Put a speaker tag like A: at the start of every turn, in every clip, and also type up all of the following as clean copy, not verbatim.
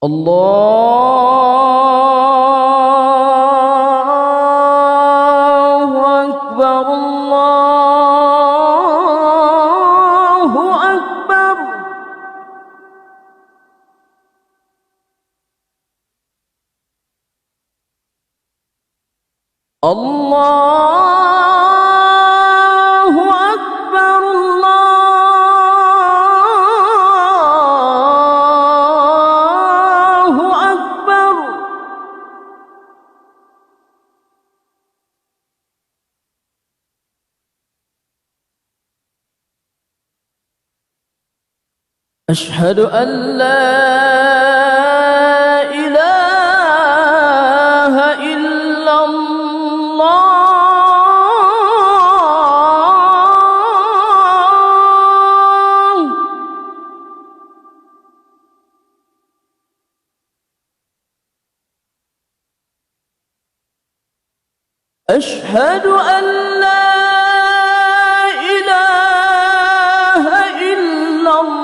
A: الله أكبر الله أكبر. الله أكبر الله أكبر. أشهد أن لا إله إلا الله. أشهد أن لا إله إلا الله.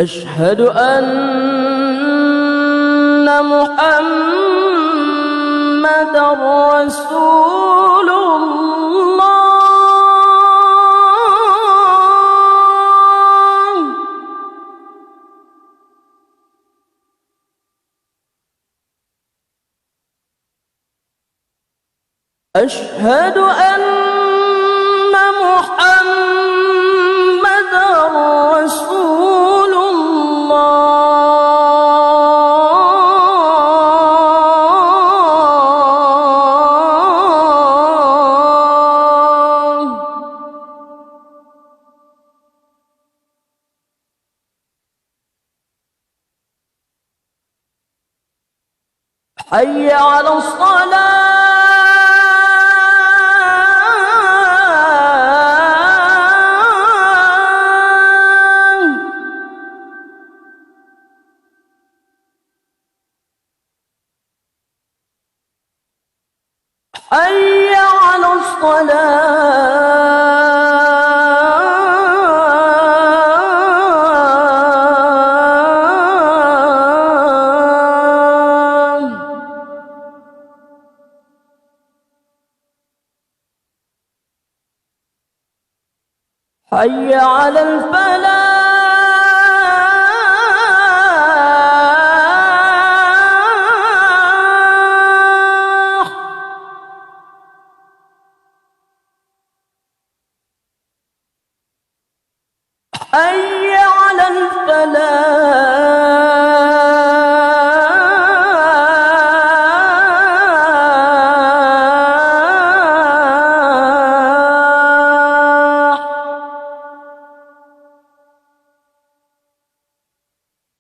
A: أشهد أن محمدًا رسول الله. أشهد أن محمدًا رسول الله. حي على الصلاة. حي على الصلاة. حي على الفلاح. حي على الفلاح.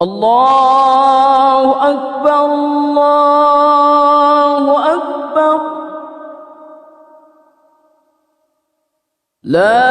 A: الله أكبر الله أكبر. لا